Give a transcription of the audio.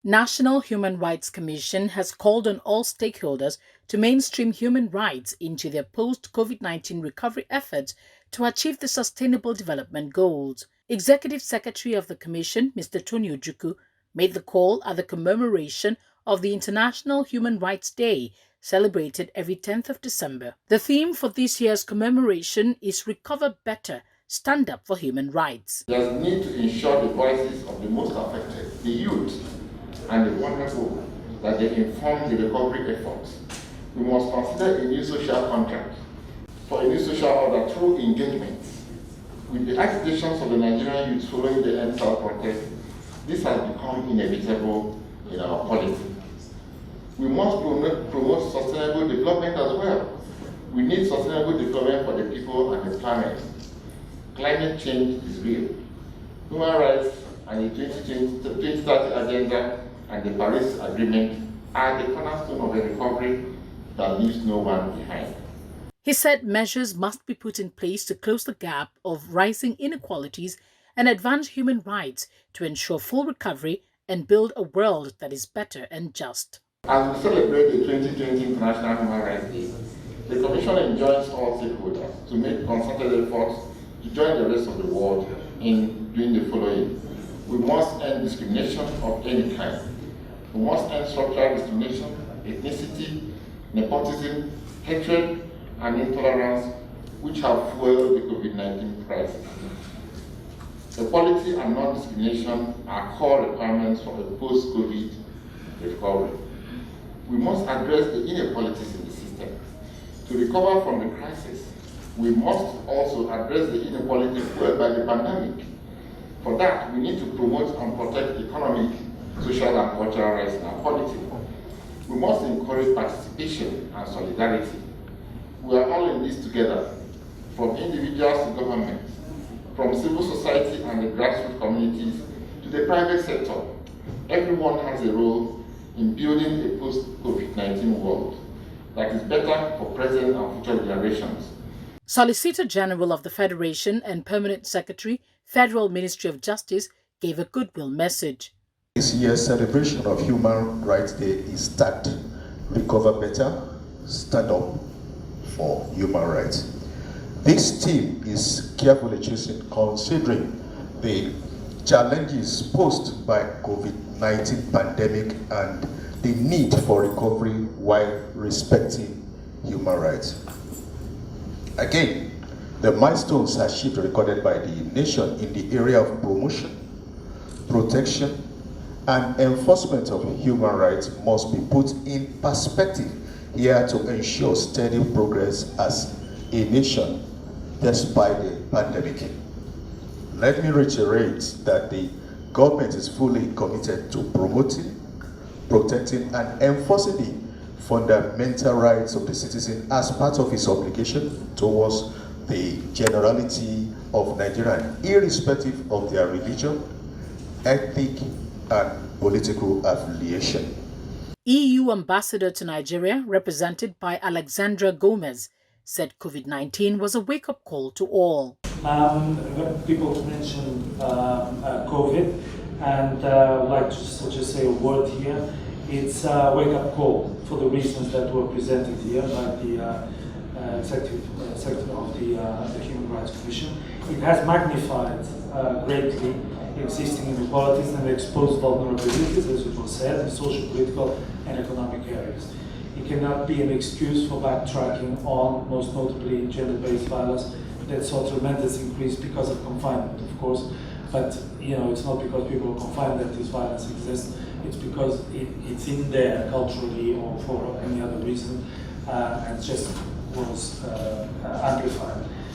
National Human Rights Commission has called on all stakeholders to mainstream human rights into their post-COVID-19 recovery efforts to achieve the Sustainable Development Goals. Executive Secretary of the Commission, Mr. Tony Ojukwu, made the call at the commemoration of the International Human Rights Day, celebrated every 10th of December. The theme for this year's commemoration is Recover Better, Stand Up for Human Rights. There's a need to ensure the voices of the most affected, the youth, and the vulnerable, that they inform the recovery efforts. We must consider a new social contract for a new social order through engagement. With the agitations of the Nigerian youth following the NSAL protest, this has become inevitable in our polity. We must promote sustainable development as well. We need sustainable development for the people and the planet. Climate change is real. Human rights and the 2030 agenda and the Paris Agreement are the cornerstone of a recovery that leaves no one behind. He said measures must be put in place to close the gap of rising inequalities and advance human rights to ensure full recovery and build a world that is better and just. As we celebrate the 2020 International Human Rights Day, the Commission enjoins all stakeholders to make concerted efforts to join the rest of the world in doing the following. We must end discrimination of any kind. We must end structural discrimination, ethnicity, nepotism, hatred, and intolerance, which have fueled the COVID-19 crisis. Equality and non-discrimination are core requirements for a post-COVID recovery. We must address the inequalities in the system. To recover from the crisis, we must also address the inequality fueled by the pandemic. For that, we need to promote and protect economic, social and cultural rights in our polity. We must encourage participation and solidarity. We are all in this together, from individuals to government, from civil society and the grassroots communities to the private sector. Everyone has a role in building a post-COVID-19 world that is better for present and future generations. Solicitor-General of the Federation and Permanent Secretary, Federal Ministry of Justice, gave a goodwill message. This year's celebration of Human Rights Day is tagged Recover Better, Stand Up for Human Rights. This theme is carefully chosen considering the challenges posed by COVID-19 pandemic and the need for recovery while respecting human rights. Again, the milestones achieved recorded by the nation in the area of promotion, protection, and enforcement of human rights must be put in perspective here to ensure steady progress as a nation despite the pandemic. Let me reiterate that the government is fully committed to promoting, protecting, and enforcing the fundamental rights of the citizen as part of its obligation towards the generality of Nigerians, irrespective of their religion, ethnic, and political affiliation. EU Ambassador to Nigeria, represented by Alexandra Gomez, said COVID-19 was a wake-up call to all. People mention COVID, and I'd like to just say a word here. It's a wake-up call for the reasons that were presented here by the Executive Secretary of the Human Rights Commission. It has magnified greatly existing inequalities and exposed vulnerabilities, as it was said, in social, political, and economic areas. It cannot be an excuse for backtracking on, most notably, gender-based violence that saw tremendous increase because of confinement, of course. But it's not because people are confined that this violence exists. It's because it's in there culturally or for any other reason, and just was amplified.